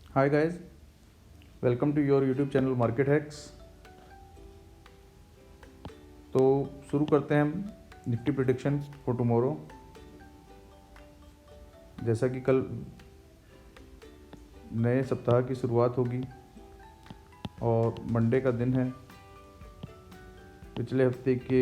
Hi guys, welcome to your YouTube channel Market Hacks. तो शुरू करते हैं हम निफ्टी प्रेडिक्शन फॉर टुमारो। जैसा कि कल नए सप्ताह की शुरुआत होगी और मंडे का दिन है। पिछले हफ्ते के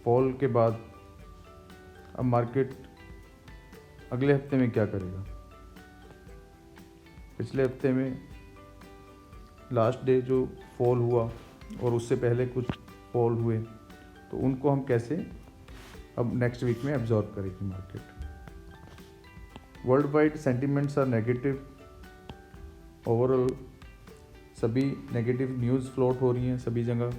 फॉल के बाद अब मार्केट अगले हफ्ते में क्या करेगा। पिछले हफ्ते में लास्ट डे जो फॉल हुआ और उससे पहले कुछ फॉल हुए, तो उनको हम कैसे अब नेक्स्ट वीक में एब्जॉर्ब करेगी market. World wide sentiments are negative. Overall सभी नेगेटिव न्यूज़ फ्लोट हो रही हैं सभी जगह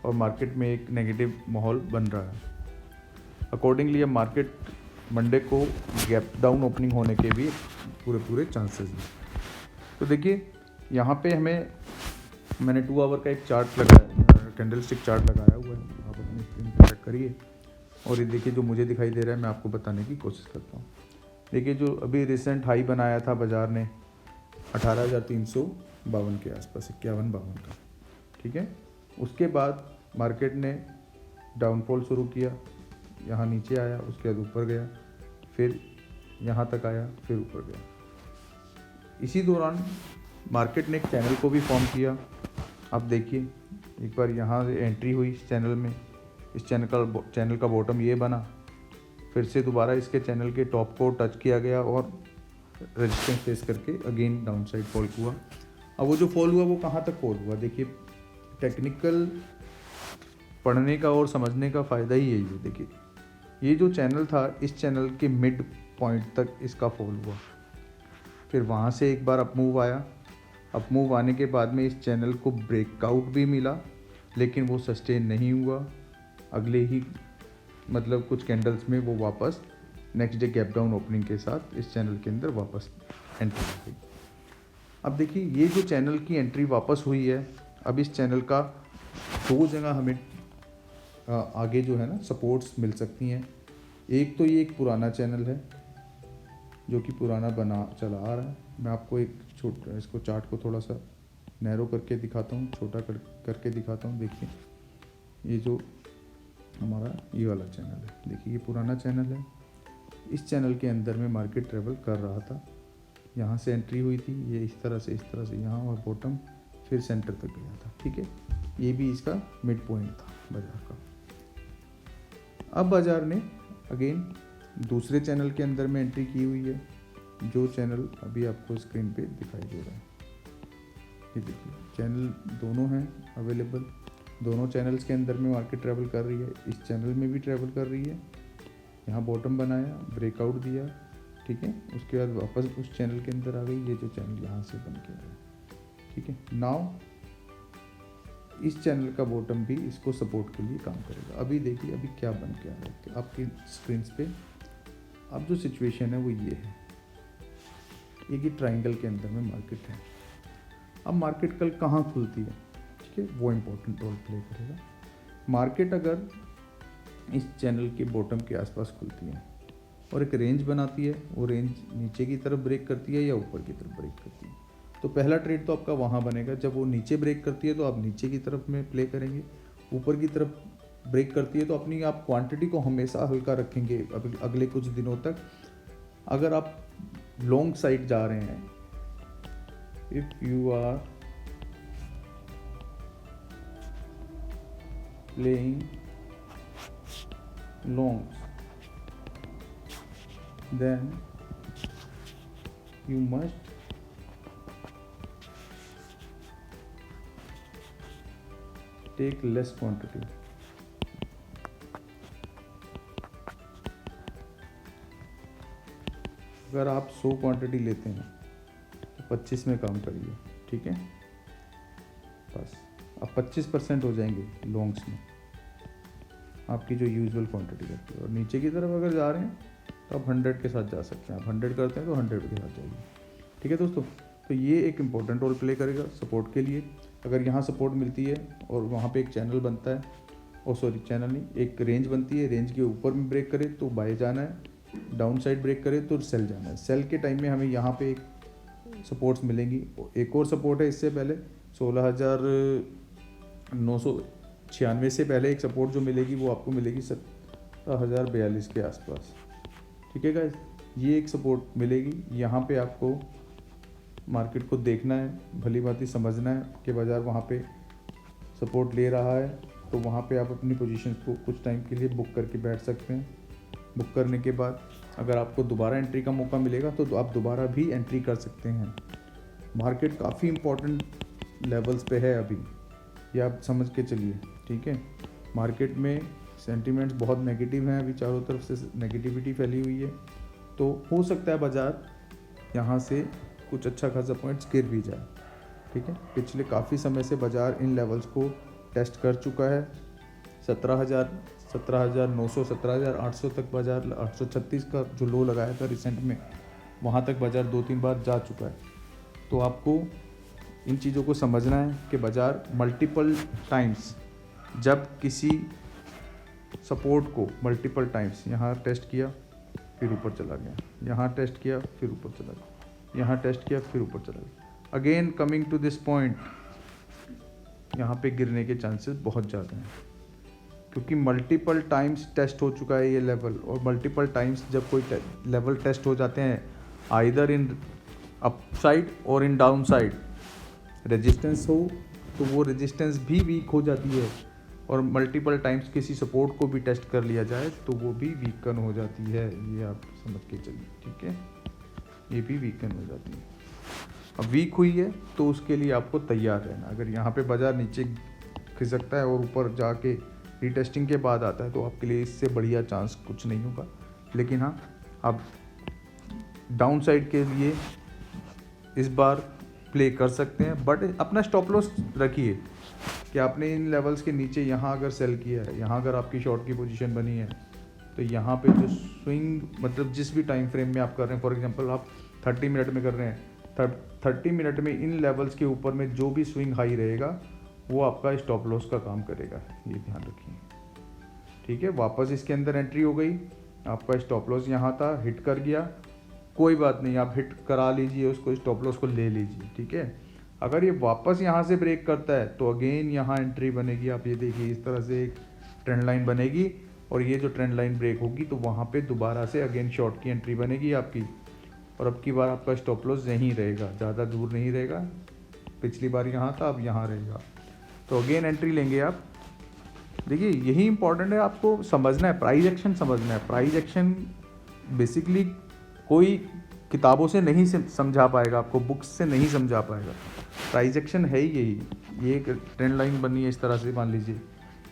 और मार्केट में एक नेगेटिव माहौल बन रहा है। अकॉर्डिंगली अब मार्केट मंडे को गैप डाउन ओपनिंग होने के भी पूरे चांसेस हैं। तो देखिए यहाँ पे मैंने 2 आवर का एक चार्ट लगाया, कैंडल स्टिक चार्ट लगाया हुआ है, आप अपनी स्क्रीन पर चेक करिए। और ये देखिए जो मुझे दिखाई दे रहा है मैं आपको बताने की कोशिश करता हूँ। देखिए जो अभी रिसेंट हाई बनाया था बाज़ार ने 18,352 के आसपास, 51-52 का, ठीक है। उसके बाद मार्केट ने डाउनफॉल शुरू किया, यहाँ नीचे आया, उसके बाद ऊपर गया, फिर यहाँ तक आया, फिर ऊपर गया। इसी दौरान मार्केट ने एक चैनल को भी फॉर्म किया। आप देखिए एक बार यहाँ से एंट्री हुई इस चैनल में, इस चैनल का बॉटम ये बना, फिर से दोबारा इसके चैनल के टॉप को टच किया गया और रेजिस्टेंस फेस करके अगेन डाउन साइड फॉल हुआ। अब वो जो फॉल हुआ वो कहाँ तक फॉल हुआ, देखिए टेक्निकल पढ़ने का और समझने का फ़ायदा ही यही है। देखिए ये जो चैनल था, इस चैनल के मिड पॉइंट तक इसका फॉल हुआ, फिर वहाँ से एक बार अपमूव आया। अपमूव आने के बाद में इस चैनल को ब्रेकआउट भी मिला, लेकिन वो सस्टेन नहीं हुआ। अगले ही कुछ कैंडल्स में वो वापस next day gap down opening के साथ इस चैनल के अंदर वापस एंट्री हो गई। अब देखिए ये जो चैनल की एंट्री वापस हुई है, अब इस चैनल का 2 जगह हमें आगे जो है ना सपोर्ट्स मिल सकती हैं। एक तो ये एक पुराना चैनल है जो कि पुराना बना चला आ रहा है। मैं आपको इसको चार्ट को थोड़ा सा नैरो करके दिखाता हूँ, छोटा करके दिखाता हूँ। देखिए ये जो हमारा ये वाला चैनल है, देखिए ये पुराना चैनल है। इस चैनल के अंदर में मार्केट ट्रेवल कर रहा था, यहाँ से एंट्री हुई थी, ये इस तरह से यहाँ और बॉटम फिर सेंटर तक गया था, ठीक है। ये भी इसका मिड पॉइंट था बाजार का। अब बाजार ने अगेन दूसरे चैनल के अंदर में एंट्री की हुई है, जो चैनल अभी आपको स्क्रीन पे दिखाई दे रहा है। ये देखिए चैनल दोनों हैं अवेलेबल, दोनों चैनल्स के अंदर में मार्केट ट्रैवल कर रही है। इस चैनल में भी ट्रैवल कर रही है, यहाँ बॉटम बनाया, ब्रेकआउट दिया, ठीक है। उसके बाद वापस उस चैनल के अंदर आ गई, ये जो चैनल यहाँ से बन के आया, ठीक है। नाउ इस चैनल का बॉटम भी इसको सपोर्ट के लिए काम करेगा। अभी देखिए अभी क्या बन के आ रहा है आपकी स्क्रीन पे। अब जो सिचुएशन है वो ये है, ये कि ट्राइंगल के अंदर में मार्केट है। अब मार्केट कल कहाँ खुलती है, ठीक है, वो इम्पोर्टेंट रोल प्ले करेगा। मार्केट अगर इस चैनल के बॉटम के आसपास खुलती है और एक रेंज बनाती है, वो रेंज नीचे की तरफ ब्रेक करती है या ऊपर की तरफ ब्रेक करती है, तो पहला ट्रेड तो आपका वहाँ बनेगा। जब वो नीचे ब्रेक करती है तो आप नीचे की तरफ में प्ले करेंगे, ऊपर की तरफ ब्रेक करती है तो अपनी आप क्वांटिटी को हमेशा हल्का रखेंगे अगले कुछ दिनों तक। अगर आप लॉन्ग साइड जा रहे हैं, if you are playing longs, then you must take less quantity. अगर आप 100 क्वांटिटी लेते हैं तो 25 में काम करिए, ठीक है। बस अब 25% हो जाएंगे लॉन्ग्स में आपकी जो यूजुअल क्वांटिटी रहती है। और नीचे की तरफ अगर जा रहे हैं तो आप 100 के साथ जा सकते हैं। आप 100 करते हैं तो 100 के साथ जाइए, ठीक है दोस्तों। तो ये एक इम्पोर्टेंट रोल प्ले करेगा सपोर्ट के लिए। अगर यहाँ सपोर्ट मिलती है और वहाँ पे एक चैनल बनता है, चैनल नहीं, एक रेंज बनती है, रेंज के ऊपर में ब्रेक करे तो बाय जाना है, डाउन साइड ब्रेक करे तो सेल जाना है। सेल के टाइम में हमें यहाँ पे एक सपोर्ट्स मिलेंगी। एक और सपोर्ट है इससे पहले 16,996 से पहले एक सपोर्ट जो मिलेगी वो आपको मिलेगी 17,042 के आसपास। ठीक है गाइस, ये एक सपोर्ट मिलेगी। यहाँ पे आपको मार्केट को देखना है, भली भांति समझना है कि बाज़ार वहाँ पे सपोर्ट ले रहा है, तो वहाँ पे आप अपनी पोजीशंस को कुछ टाइम के लिए बुक करके बैठ सकते हैं। बुक करने के बाद अगर आपको दोबारा एंट्री का मौका मिलेगा तो आप दोबारा भी एंट्री कर सकते हैं। मार्केट काफ़ी इम्पोर्टेंट लेवल्स पे है अभी, ये आप समझ के चलिए। ठीक है, मार्केट में सेंटिमेंट्स बहुत नेगेटिव हैं, अभी चारों तरफ से नेगेटिविटी फैली हुई है, तो हो सकता है बाज़ार यहाँ से कुछ अच्छा खासा पॉइंट्स गिर भी जाए। ठीक है, पिछले काफ़ी समय से बाज़ार इन लेवल्स को टेस्ट कर चुका है। 17,000, 17,900, 17,800 तक बाज़ार 836 का जो लो लगाया था रिसेंट में, वहाँ तक बाज़ार 2-3 बार जा चुका है। तो आपको इन चीज़ों को समझना है कि बाज़ार मल्टीपल टाइम्स जब किसी सपोर्ट को मल्टीपल टाइम्स यहाँ टेस्ट किया फिर ऊपर चला गया, यहाँ टेस्ट किया फिर ऊपर चला गया, यहाँ टेस्ट किया फिर ऊपर चला गया, again coming to this point, यहाँ पे गिरने के चांसेस बहुत ज़्यादा हैं क्योंकि मल्टीपल टाइम्स टेस्ट हो चुका है ये लेवल। और मल्टीपल टाइम्स जब कोई लेवल टेस्ट हो जाते हैं आइदर इन अप साइड और इन डाउन साइड, रेजिस्टेंस हो तो वो रेजिस्टेंस भी वीक हो जाती है, और मल्टीपल टाइम्स किसी सपोर्ट को भी टेस्ट कर लिया जाए तो वो भी वीकन हो जाती है। ये आप समझ के चलिए। ठीक है, ये भी वीकन हो जाती है। अब वीक हुई है तो उसके लिए आपको तैयार रहना। अगर यहाँ पे बाज़ार नीचे खिसकता है और ऊपर जाके रीटेस्टिंग के बाद आता है तो आपके लिए इससे बढ़िया चांस कुछ नहीं होगा। लेकिन हाँ, आप डाउन साइड के लिए इस बार प्ले कर सकते हैं, बट अपना स्टॉप लॉस रखिए कि आपने इन लेवल्स के नीचे यहाँ अगर सेल किया है, यहाँ अगर आपकी शॉर्ट की पोजीशन बनी है तो यहाँ पे जो स्विंग मतलब जिस भी टाइम फ्रेम में आप कर रहे हैं, फॉर एग्जांपल आप 30 मिनट में कर रहे हैं, 30 मिनट में इन लेवल्स के ऊपर में जो भी स्विंग हाई रहेगा वो आपका स्टॉप लॉस का काम करेगा, ये ध्यान रखिए। ठीक है, वापस इसके अंदर एंट्री हो गई, आपका स्टॉप लॉस यहाँ था, हिट कर गया, कोई बात नहीं, आप हिट करा लीजिए उसको, स्टॉप लॉस को ले लीजिए। ठीक है, अगर ये वापस यहाँ से ब्रेक करता है तो अगेन यहाँ एंट्री बनेगी। आप ये देखिए इस तरह से एक ट्रेंड लाइन बनेगी और ये जो ट्रेंड लाइन ब्रेक होगी तो वहाँ पे दोबारा से अगेन शॉर्ट की एंट्री बनेगी आपकी, और अब की बार आपका स्टॉप लॉस यहीं रहेगा, ज़्यादा दूर नहीं रहेगा। पिछली बार यहाँ था, अब यहाँ रहेगा, तो अगेन एंट्री लेंगे आप। देखिए यही इंपॉर्टेंट है, आपको समझना है, प्राइस एक्शन समझना है। प्राइस एक्शन बेसिकली कोई किताबों से नहीं समझा पाएगा, आपको बुक्स से नहीं समझा पाएगा। प्राइस एक्शन है ही यही, ये एक ट्रेंड लाइन बनी है इस तरह से, मान लीजिए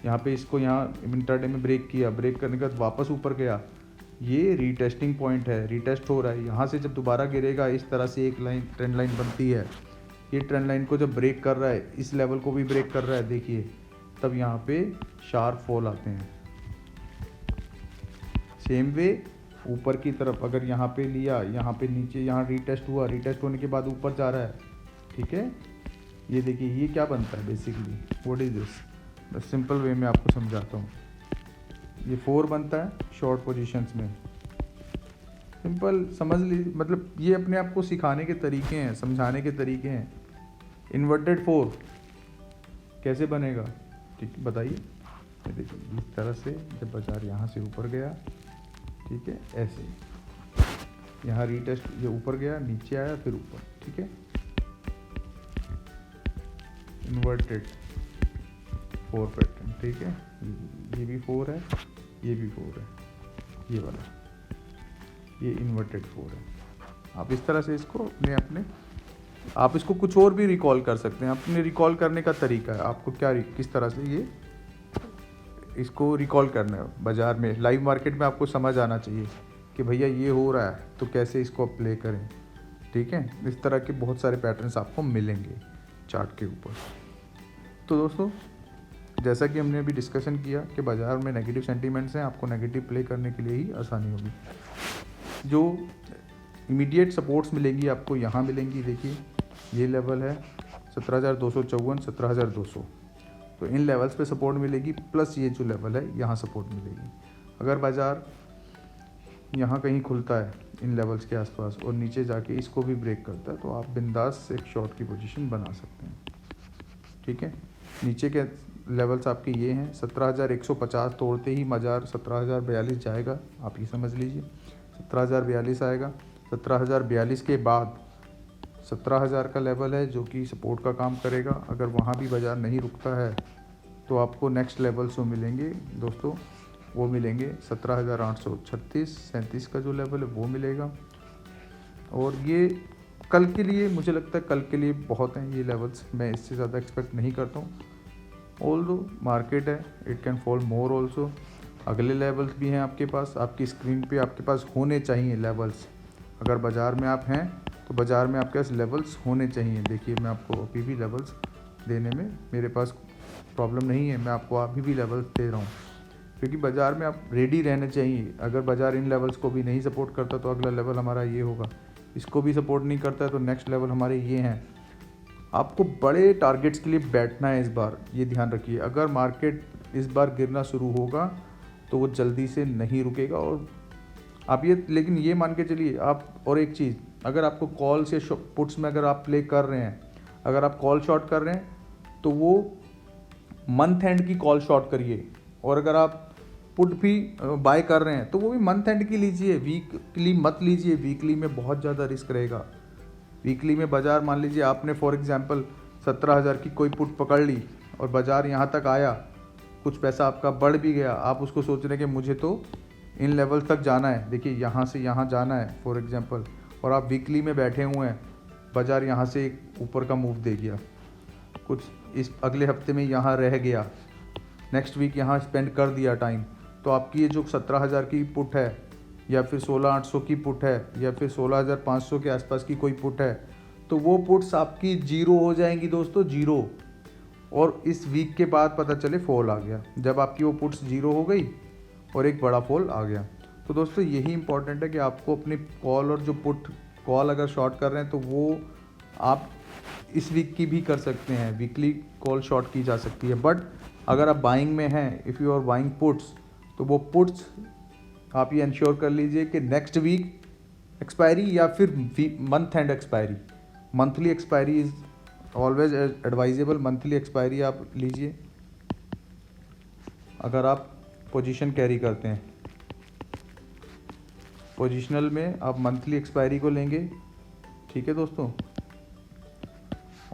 यहाँ पे इसको यहाँ इंट्राडे में ब्रेक किया, ब्रेक करने के बाद वापस ऊपर गया, ये रीटेस्टिंग पॉइंट है, रीटेस्ट हो रहा है। यहाँ से जब दोबारा गिरेगा इस तरह से एक लाइन ट्रेंड लाइन बनती है, ये ट्रेंड लाइन को जब ब्रेक कर रहा है, इस लेवल को भी ब्रेक कर रहा है, देखिए तब यहाँ पे शार्प फॉल आते हैं। सेम वे ऊपर की तरफ अगर यहाँ पे लिया, यहाँ पे नीचे यहाँ रीटेस्ट हुआ, रीटेस्ट होने के बाद ऊपर जा रहा है। ठीक है, ये देखिए ये क्या बनता है बेसिकली, व्हाट इज दिस, बस सिंपल वे में आपको समझाता हूँ। ये 4 बनता है शॉर्ट पोजीशंस में, सिंपल समझ लीजिए, मतलब ये अपने आप को सिखाने के तरीके हैं, समझाने के तरीके हैं। इन्वर्टेड 4 कैसे बनेगा, ठीक बताइए। देखिए इस तरह से जब बाजार यहाँ से ऊपर गया, ठीक है, ऐसे यहाँ रीटेस्ट, ये ऊपर गया, नीचे आया, फिर ऊपर। ठीक है, इन्वर्टेड 4 पैटर्न। ठीक है, ये भी 4 है, ये भी 4 है, ये वाला, ये इन्वर्टेड 4 है। आप इस तरह से इसको अपने आप इसको कुछ और भी रिकॉल कर सकते हैं, अपने रिकॉल करने का तरीका है, आपको क्या किस तरह से ये इसको रिकॉल करना है। बाज़ार में लाइव मार्केट में आपको समझ आना चाहिए कि भैया ये हो रहा है तो कैसे इसको अप्लाई करें। ठीक है, इस तरह के बहुत सारे पैटर्न्स आपको मिलेंगे चार्ट के ऊपर। तो दोस्तों जैसा कि हमने अभी डिस्कशन किया कि बाज़ार में नेगेटिव सेंटीमेंट्स हैं, आपको नेगेटिव प्ले करने के लिए ही आसानी होगी। जो इमीडिएट सपोर्ट्स मिलेंगी आपको यहाँ मिलेंगी, देखिए ये लेवल है 17,254, 17,200, तो इन लेवल्स पे सपोर्ट मिलेगी, प्लस ये जो लेवल है यहाँ सपोर्ट मिलेगी। अगर बाज़ार यहाँ कहीं खुलता है इन लेवल्स के आसपास और नीचे जाके इसको भी ब्रेक करता है, तो आप बिंदास एक शॉर्ट की पोजीशन बना सकते हैं। ठीक है, नीचे के लेवल्स आपके ये हैं। 17,150 तोड़ते ही बाजार 17,042 जाएगा, आप ये समझ लीजिए 17,042 आएगा। 17,042 के बाद 17,000 का लेवल है जो कि सपोर्ट का काम करेगा। अगर वहाँ भी बाज़ार नहीं रुकता है तो आपको नेक्स्ट लेवल जो मिलेंगे दोस्तों वो मिलेंगे 17,836 37 का जो लेवल है वो मिलेगा। और ये कल के लिए, मुझे लगता है कल के लिए बहुत हैं ये लेवल्स, मैं इससे ज़्यादा एक्सपेक्ट नहीं करता हूँ। ऑल्दो मार्केट है, it can fall more also. अगले लेवल्स भी हैं आपके पास, आपकी स्क्रीन पे आपके पास होने चाहिए लेवल्स। अगर बाज़ार में आप हैं तो बाज़ार में आपके पास लेवल्स होने चाहिए। देखिए मैं आपको अभी भी लेवल्स देने में मेरे पास प्रॉब्लम नहीं है, मैं आपको अभी भी लेवल्स दे रहा हूँ, क्योंकि बाज़ार में आप रेडी रहने चाहिए। अगर बाज़ार इन लेवल्स को भी नहीं सपोर्ट करता तो अगला लेवल हमारा ये होगा, इसको भी सपोर्ट नहीं करता है तो नेक्स्ट लेवल हमारे ये हैं। आपको बड़े टारगेट्स के लिए बैठना है इस बार, ये ध्यान रखिए। अगर मार्केट इस बार गिरना शुरू होगा तो वो जल्दी से नहीं रुकेगा। और आप ये, लेकिन ये मान के चलिए आप, और एक चीज़, अगर आपको कॉल्स या पुट्स में अगर आप प्ले कर रहे हैं, अगर आप कॉल शॉर्ट कर रहे हैं तो वो मंथ एंड की कॉल शॉर्ट करिए। और अगर आप पुट भी बाय कर रहे हैं तो वो भी मंथ एंड की लीजिए, वीकली मत लीजिए। वीकली में बहुत ज़्यादा रिस्क रहेगा। वीकली में बाज़ार, मान लीजिए आपने फॉर एग्जांपल 17,000 की कोई पुट पकड़ ली और बाज़ार यहाँ तक आया, कुछ पैसा आपका बढ़ भी गया, आप उसको सोच रहे हैं कि मुझे तो इन लेवल तक जाना है, देखिए यहाँ से यहाँ जाना है फॉर एग्जांपल, और आप वीकली में बैठे हुए हैं, बाज़ार यहाँ से एक ऊपर का मूव दे गया, कुछ इस अगले हफ्ते में यहाँ रह गया, नेक्स्ट वीक यहाँ स्पेंड कर दिया टाइम, तो आपकी ये जो 17,000 की पुट है या फिर 16,800 की पुट है या फिर 16,500 के आसपास की कोई पुट है, तो वो पुट्स आपकी जीरो हो जाएंगी दोस्तों, जीरो। और इस वीक के बाद पता चले फॉल आ गया, जब आपकी वो पुट्स जीरो हो गई और एक बड़ा फॉल आ गया। तो दोस्तों यही इंपॉर्टेंट है कि आपको अपनी कॉल और जो पुट, कॉल अगर शॉर्ट कर रहे हैं तो वो आप इस वीक की भी कर सकते हैं, वीकली कॉल शॉर्ट की जा सकती है। बट अगर आप बाइंग में हैं, if you are buying puts, तो वो पुट्स आप ये इंश्योर कर लीजिए कि नेक्स्ट वीक एक्सपायरी या फिर month and expiry, monthly expiry is always advisable. Monthly expiry आप लीजिए अगर आप पोजीशन कैरी करते हैं। पोजिशनल में आप मंथली एक्सपायरी को लेंगे, ठीक है दोस्तों।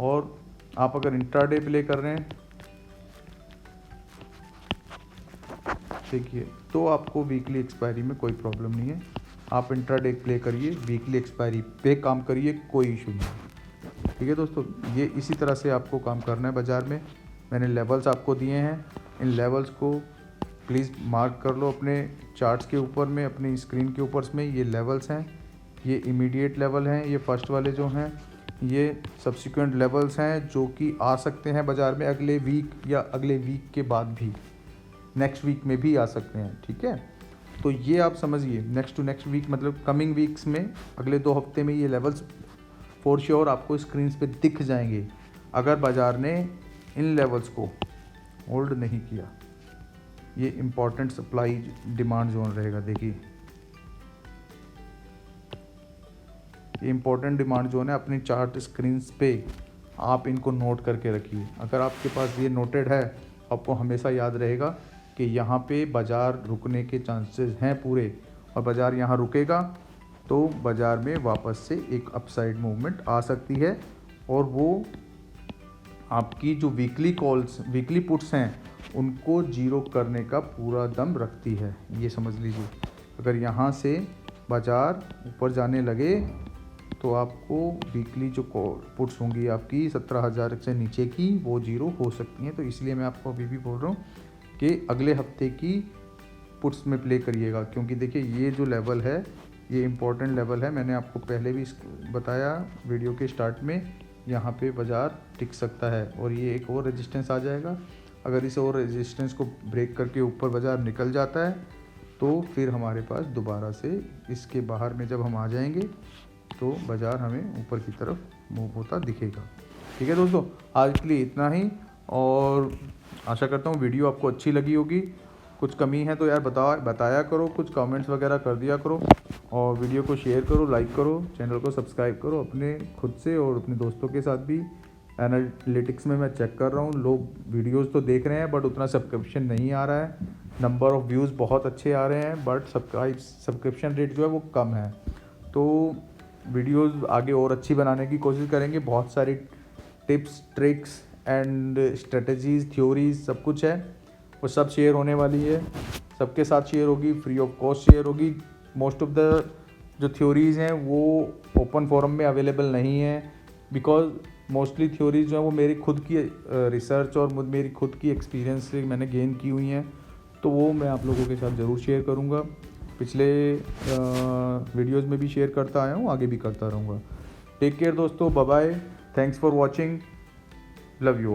और आप अगर इंट्राडे प्ले कर रहे हैं, देखिए, तो आपको वीकली एक्सपायरी में कोई प्रॉब्लम नहीं है, आप इंट्राडे प्ले करिए, वीकली एक्सपायरी पे काम करिए, कोई इशू नहीं। ठीक है दोस्तों, ये इसी तरह से आपको काम करना है बाज़ार में। मैंने लेवल्स आपको दिए हैं, इन लेवल्स को प्लीज़ मार्क कर लो अपने चार्ट्स के ऊपर में, अपनी स्क्रीन के ऊपर में। ये लेवल्स हैं, ये इमीडिएट लेवल हैं, ये फर्स्ट वाले जो हैं, ये सब्सिक्वेंट लेवल्स हैं जो कि आ सकते हैं बाज़ार में अगले वीक या अगले वीक के बाद भी, नेक्स्ट वीक में भी आ सकते हैं। ठीक है, तो ये आप समझिए, नेक्स्ट टू नेक्स्ट वीक मतलब कमिंग वीक्स में, अगले 2 हफ्ते में ये लेवल्स फॉर श्योर आपको स्क्रीन पे दिख जाएंगे अगर बाज़ार ने इन लेवल्स को होल्ड नहीं किया। ये इम्पॉर्टेंट सप्लाई डिमांड जोन रहेगा। देखिए ये इम्पॉर्टेंट डिमांड जोन है, अपनी चार्ट स्क्रीन पे आप इनको नोट करके रखिए। अगर आपके पास ये नोटेड है, आपको हमेशा याद रहेगा कि यहाँ पे बाज़ार रुकने के चांसेस हैं पूरे, और बाज़ार यहाँ रुकेगा तो बाज़ार में वापस से एक अपसाइड मूवमेंट आ सकती है, और वो आपकी जो वीकली कॉल्स, वीकली पुट्स हैं, उनको जीरो करने का पूरा दम रखती है। ये समझ लीजिए, अगर यहाँ से बाज़ार ऊपर जाने लगे तो आपको वीकली जो पुट्स होंगी आपकी 17,000 से नीचे की, वो जीरो हो सकती हैं। तो इसलिए मैं आपको अभी भी बोल रहा हूँ कि अगले हफ्ते की पुट्स में प्ले करिएगा, क्योंकि देखिए ये जो लेवल है ये इम्पोर्टेंट लेवल है। मैंने आपको पहले भी बताया वीडियो के स्टार्ट में, यहाँ पे बाज़ार टिक सकता है, और ये एक और रेजिस्टेंस आ जाएगा। अगर इस और रेजिस्टेंस को ब्रेक करके ऊपर बाज़ार निकल जाता है तो फिर हमारे पास दोबारा से इसके बाहर में जब हम आ जाएंगे तो बाज़ार हमें ऊपर की तरफ मूव होता दिखेगा। ठीक है दोस्तों, आज के लिए इतना ही, और आशा करता हूँ वीडियो आपको अच्छी लगी होगी। कुछ कमी है तो यार बताया करो, कुछ कमेंट्स वगैरह कर दिया करो, और वीडियो को शेयर करो, लाइक करो, चैनल को सब्सक्राइब करो अपने खुद से और अपने दोस्तों के साथ भी। एनालिटिक्स में मैं चेक कर रहा हूँ, लोग वीडियोस तो देख रहे हैं बट उतना सब्सक्रिप्शन नहीं आ रहा है। नंबर ऑफ़ व्यूज़ बहुत अच्छे आ रहे हैं बट सब्सक्रिप्शन रेट जो है वो कम है। तो वीडियोस आगे और अच्छी बनाने की कोशिश करेंगे। बहुत सारी tips, tricks and strategies, theories सब कुछ है, वो सब शेयर होने वाली है, सबके साथ शेयर होगी, फ्री ऑफ कॉस्ट शेयर होगी। मोस्ट ऑफ द जो थ्योरीज़ हैं वो ओपन फोरम में अवेलेबल नहीं है, बिकॉज मोस्टली थ्योरीज जो है वो मेरी खुद की रिसर्च और मेरी खुद की एक्सपीरियंस से मैंने गेन की हुई हैं, तो वो मैं आप लोगों के साथ ज़रूर शेयर करूँगा। पिछले वीडियोज़ में भी शेयर करता आया हूँ, आगे भी करता रहूँगा। टेक केयर दोस्तों, bye bye, thanks for watching, love you.